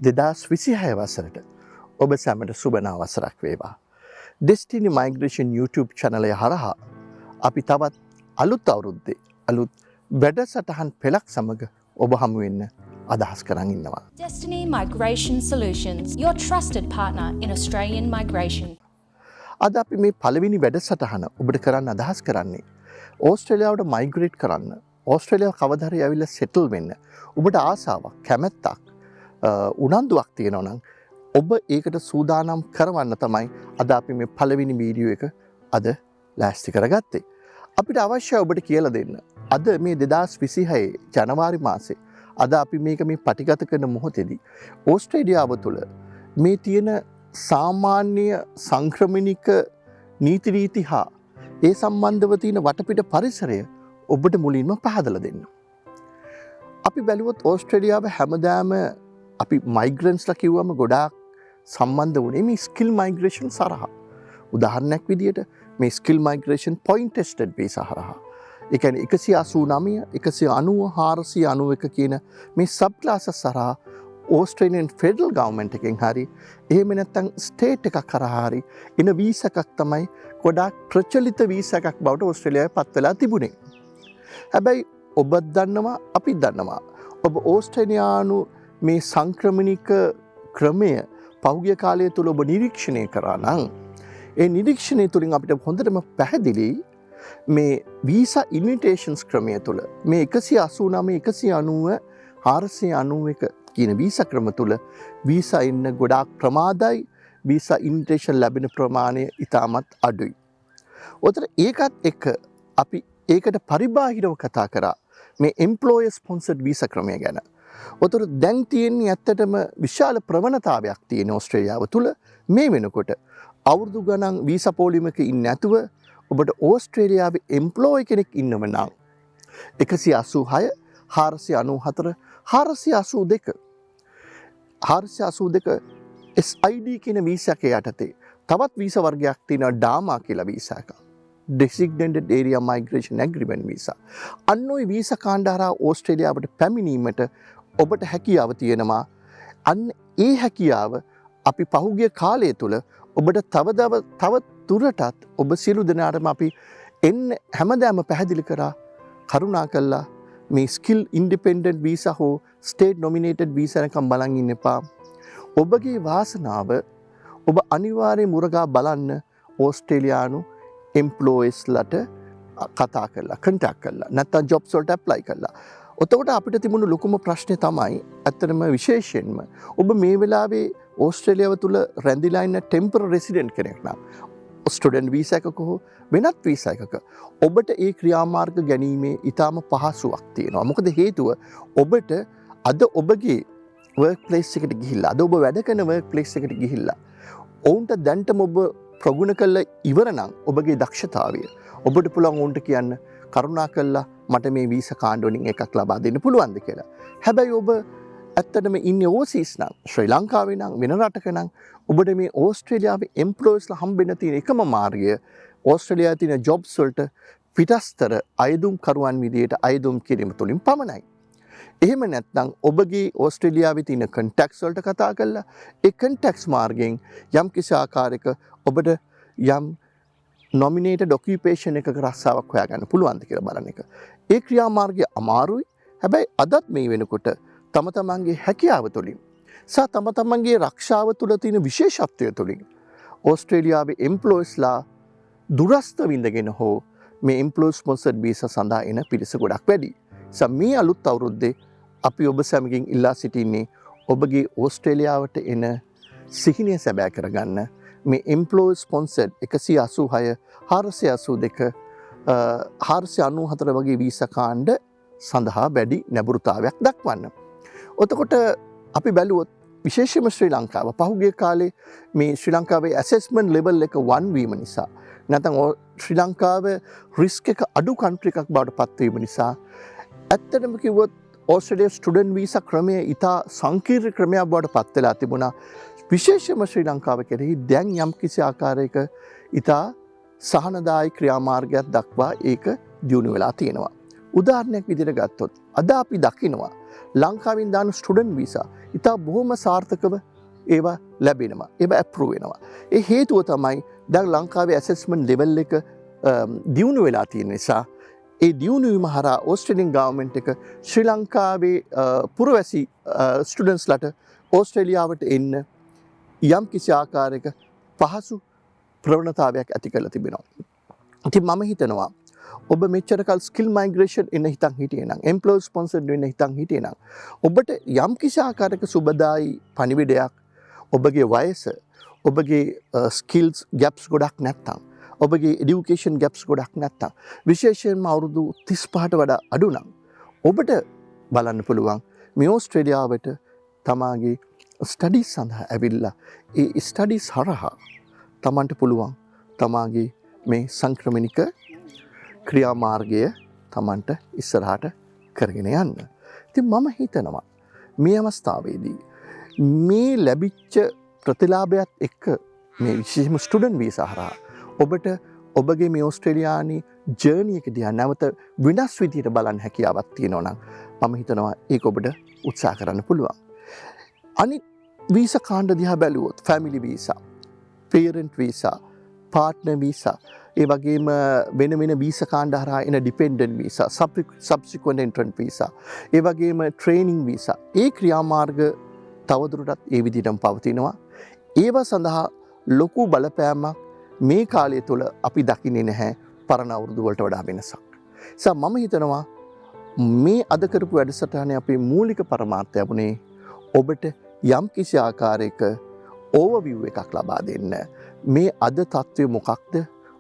2026 වසරට ඔබ සැමට සුබ නවසරක් වේවා. Destiny Migration YouTube channel එක හරහා අපි තවත් අලුත් අවුරුද්දේ අලුත් වැඩසටහන් පෙළක් සමග ඔබ හමු වෙන්න අදහස් කරන් ඉන්නවා. Destiny Migration Solutions, your trusted partner in Australian migration. අද අපි මේ පළවෙනි වැඩසටහන ඔබට කරන්න අදහස් කරන්නේ ඕස්ට්‍රේලියාවට මයිග්‍රේට් කරන්න, ඕස්ට්‍රේලියාව කවදා හරි ඇවිල්ලා සෙටල් වෙන්න ඔබට ආසාවක්, කැමැත්තක්, උනන්දුවක් තියෙනවා නම් ඔබ ඒකට සූදානම් කරවන්න තමයි අද අපි මේ පළවෙනි වීඩියෝ එක අද ලෑස්ති කරගත්තේ. අපිට අවශ්‍යයි ඔබට කියලා දෙන්න. අද මේ 2026 ජනවාරි මාසේ අද අපි මේක මේ පටිගත කරන මොහොතේදී ඕස්ට්‍රේලියාව තුළ මේ තියෙන සාමාන්‍ය සංක්‍රමණික නීති රීති හා ඒ සම්බන්ධව තියෙන වටපිට පරිසරය ඔබට මුලින්ම පහදලා දෙන්න. අපි බැලුවොත් ඕස්ට්‍රේලියාව හැමදාම අපි මයිග්‍රන්ට්ස්ලා කිව්වම ගොඩාක් සම්බන්ධ වුණේ මේ ස්කිල් මයිග්‍රේෂන් සරහා. උදාහරණයක් විදියට මේ skill migration point tested visa හරහා. ඒ කියන්නේ 189, 190, 491 කියන මේ සබ් ක්ලාසස් සරහා ඕස්ට්‍රේලියන් ෆෙඩරල් ගවර්න්මන්ට් එකෙන් හරි එහෙම නැත්නම් ස්ටේට් එකක් කරා හරි එන වීසා එකක් තමයි ගොඩාක් ප්‍රචලිත වීසා එකක් බවට ඕස්ට්‍රේලියාවේ පත් වෙලා තිබුණේ. හැබැයි ඔබත් දන්නවා අපිත් දන්නවා ඔබ ඕස්ට්‍රේලියානු මේ සංක්‍රමණික ක්‍රමය පහුගිය කාලය තුළ ඔබ නිරීක්ෂණය කරා නම් ඒ නිරීක්ෂණය තුළින් අපිට හොඳටම පැහැදිලි මේ වීසා ඉන්විටේෂන්ස් ක්‍රමය තුළ මේ 189, 190, 491 කියන වීසා ක්‍රම තුළ වීසා එන්න ගොඩාක් ප්‍රමාදයි, වීසා ඉන්විටේෂන් ලැබෙන ප්‍රමාණය ඉතාමත් අඩුයි. ඔතන ඒකත් එක්ක අපි ඒකට පරිබාහිරව කතා කරා මේ එම්ප්ලොයර් ස්පොන්සර්ඩ් වීසා ක්‍රමය ගැන. ඔතන දැන් තියෙන්නේ ඇත්තටම විශාල ප්‍රවණතාවයක් තියෙන ඕස්ට්‍රේලියාව තුළ මේ වෙනකොට අවුරුදු ගණන් වීසා පොලිමක ඉන්නේ නැතුව ඔබට ඕස්ට්‍රේලියාවේ එම්ප්ලොයි කෙනෙක් ඉන්නව නම් 186, 494, 482 SID කියන වීසා එක යටතේ තවත් වීසා වර්ගයක් තියෙනවා ඩාමා කියලා වීසා එකක්. Designated Area Migration Agreement visa. අන්න ওই වීසා කාණ්ඩ හරහා ඕස්ට්‍රේලියාවට පැමිණීමට ඔබට හැකියාව තියෙනවා. අන්න ඒ හැකියාව අපි පහුගිය කාලය තුළ ඔබට තව දුරටත් ඔබ සියලු දෙනාටම අපි එන්න හැමදාම පැහැදිලි කරා කරුණා කළා මේ ස්කිල් ඉන්ඩිපෙන්ඩන්ට් වීසා හෝ ස්ටේට් නොමිනේටඩ් වීසා එකක් බලන් ඉන්න එපා. ඔබගේ වාසනාව ඔබ අනිවාර්යයෙන් මුරගා බලන්න ඕස්ට්‍රේලියානු එම්ප්ලොයිස්ලට කතා කරලා, කන්ටැක්ට් කරලා, නැත්නම් ජොබ්ස් වලට ඇප්ලයි කරලා. එතකොට අපිට තිබුණු ලොකුම ප්‍රශ්නේ තමයි ඇත්තටම විශේෂයෙන්ම ඔබ මේ වෙලාවේ ඕස්ට්‍රේලියාව තුළ රැඳිලා ඉන්න ටෙම්පරරි රෙසිඩන්ට් කෙනෙක් නම් ස්ටුඩන්ට් වීසා එකක හෝ වෙනත් වීසා එකක ඔබට ඒ ක්‍රියාමාර්ග ගැනීමේ ඉතාම පහසුවක් තියෙනවා. මොකද හේතුව ඔබට අද ඔබගේ වර්ක් ප්ලේස් එකට ගිහිල්ලා, අද ඔබ වැඩ කරන වර්ක් ප්ලේස් එකට ගිහිල්ලා ඔවුන්ට දැන්ටම ඔබ ප්‍රගුණ කළා ඉවර නම් ඔබගේ දක්ෂතාවය ඔබට පුළුවන් ඔවුන්ට කියන්න කරුණා කළා මට මේ වීසා කාණ්ඩ වලින් එකක් ලබා දෙන්න පුළුවන්ද කියලා. හැබැයි ඔබ ඇත්තටම ඉන්නේ ඕවර්සීස් නම්, ශ්‍රී ලංකාවේ නම්, වෙන රටක නම් ඔබට මේ ඕස්ට්‍රේලියාවේ එම්ප්ලොයිස්ලා හම්බෙන්න තියෙන එකම මාර්ගය ඕස්ට්‍රේලියාවේ තියෙන ජොබ්ස් වලට පිටස්තර අයදුම් කරුවන් විදියට අයදුම් කිරීම තුලින් පමණයි. එහෙම නැත්නම් ඔබගේ ඕස්ට්‍රේලියාවේ තියෙන කන්ටැක්ට්ස් වලට කතා කරලා ඒ කන්ටැක්ට්ස් මාර්ගයෙන් යම් කිසි ආකාරයක ඔබට යම් නොමිනේටඩ් ඔකියුපේෂන් එකක රස්සාවක් හොයාගන්න පුළුවන්ද කියලා බලන එක. ඒ ක්‍රියාමාර්ගය අමාරුයි. හැබැයි අදත් මේ වෙනකොට තම තමන්ගේ හැකියාව තුළින් සහ තම තමන්ගේ රක්ෂාව තුළ තියෙන විශේෂත්වය තුළින් ඕස්ට්‍රේලියාවේ එම්ප්ලොයිස්ලා දුරස්ත විඳගෙන හෝ මේ එම්ප්ලොයි ස්පොන්සර්ඩ් වීසා සඳහා එන පිරිස ගොඩක් වැඩි. මේ අලුත් අවුරුද්දේ අපි ඔබ සැමගින් ඉල්ලා සිටින්නේ ඔබගේ ඕස්ට්‍රේලියාවට එන සිහිනය සැබෑ කරගන්න මේ එම්ප්ලොයි ස්පොන්සර්ඩ් 186, 482, 494 වගේ වීසා කාණ්ඩ සඳහා වැඩි නැඹුරුතාවයක් දක්වන්න. එතකොට අපි බැලුවොත් විශේෂයෙන්ම ශ්‍රී ලංකාව පහුගිය කාලේ මේ ශ්‍රී ලංකාවේ ඇසෙස්මන්ට් ලෙවල් එක 1 වීම නිසා නැත්නම් ශ්‍රී ලංකාව රිස්ක් එක අඩු කන්ට්‍රි එකක් බවට පත් වීම නිසා ඇත්තටම කිව්වොත් ඕස්ට්‍රේලියා ස්ටුඩන්ට් වීසා ක්‍රමය ඉතා සංකීර්ණ ක්‍රමයක් බවට පත් වෙලා තිබුණා. විශේෂයෙන්ම ශ්‍රී ලංකාව කෙරෙහි දැන් යම් කිසි ආකාරයක ඉතා සහනදායි ක්‍රියාමාර්ගයක් දක්වා ඒක දියුණු වෙලා තියෙනවා. උදාහරණයක් විදිහට ගත්තොත් අද අපි දකිනවා ලංකාවෙන් දාන ස්ටුඩන්ට් වීසා ඉතා බොහොම සාර්ථකව ඒවා ලැබෙනවා. ඒවා ඇප්‍රූව් වෙනවා. ඒ හේතුව තමයි දැන් ලංකාවේ ඇසෙස්මන්ට් ලෙවල් එක දියුණු වෙලා තියෙන නිසා ඒ දියුණු වීම හරහා ඕස්ට්‍රේලියන් ගවර්න්මන්ට් එක ශ්‍රී ලංකාවේ පුරවැසි ස්ටුඩන්ට්ස්ලට ඕස්ට්‍රේලියාවට එන්න යම් කිසි ආකාරයක පහසු ප්‍රවණතාවයක් ඇති කරලා තිබෙනවා. ඉතින් මම හිතනවා ඔබ මෙච්චරකල් ස්කිල් මයිග්‍රේෂන් එන්න හිතන් හිටියේ නම් එම්ප්ලොයර් ස්පොන්සර්ඩ් වෙන්න හිතන් හිටියේ නම් ඔබට යම් කිසි ආකාරයක සුබදායි පණිවිඩයක් ඔබගේ වයස ඔබගේ ස්කිල්ස් ගැප්ස් ගොඩක් නැත්තම් ඔබගේ එඩියුකේෂන් ගැප්ස් ගොඩක් නැත්තම් විශේෂයෙන්ම අවුරුදු 35ට වඩා අඩු නම් ඔබට බලන්න පුළුවන් මේ ඕස්ට්‍රේලියාවට තමාගේ ස්ටඩීස් සඳහා ඇවිල්ලා ඒ ස්ටඩීස් හරහා තමන්ට පුළුවන් තමාගේ මේ සංක්‍රමණික ක්‍රියාමාර්ගය තමන්ට ඉස්සරහට කරගෙන යන්න. ඉතින් මම හිතනවා මේ අවස්ථාවේදී මේ ලැබිච්ච ප්‍රතිලාභයත් එක්ක මේ විශේෂම ස්ටුඩන්ට් වීසා හරහා ඔබට ඔබගේ මේ ඕස්ට්‍රේලියානි ජර්නි එක දිහා නැවත වෙනස් විදිහට බලන්න හැකියාවක් තියෙනවා නම් මම හිතනවා ඒක ඔබට උත්සාහ කරන්න පුළුවන්. අනිත් වීසා කාණ්ඩ දිහා බැලුවොත් family visa, parent visa, partner visa, ඒ වගේම වෙන වෙන වීසා කාණ්ඩ හරහා එන dependent visa, subsequent entrant visa, ඒ වගේම ට්‍රේනින් වීසා. ඒ ක්‍රියාමාර්ග තවදුරටත් ඒ විදිහටම පවතිනවා. ඒවා සඳහා ලොකු බලපෑමක් මේ කාලය තුළ අපි දකින්නේ නැහැ පරණ අවුරුදු වලට වඩා වෙනසක්. නිසා මම හිතනවා මේ අද කරපු වැඩසටහනේ අපේ මූලික පරමාර්ථය වුණේ ඔබට යම් කිසි ආකාරයක ඕවර්විව් එකක් ලබා දෙන්න. මේ අද තත්ත්වය මොකක්ද?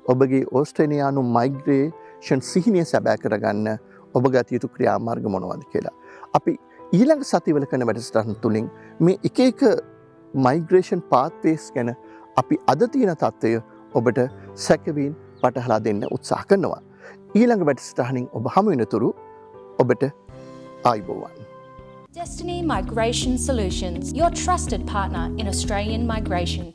ඔබගේ ඕස්ට්‍රේලියානු මයිග්‍රේෂන් සිහිනය සැබෑ කරගන්න ඔබ ගත යුතු ක්‍රියාමාර්ග මොනවද කියලා. අපි ඊළඟ සතිවල කරන වැඩසටහන තුලින් මේ එක එක මයිග්‍රේෂන් පාත්වේස් ගැන අපි අද තියෙන තත්ත්වය ඔබට සැකවීම වටහලා දෙන්න උත්සාහ කරනවා. ඊළඟ වැඩසටහනින් ඔබ හමු වෙනතුරු ඔබට ආයුබෝවන්. Destiny Migration Solutions, your trusted partner in Australian migration.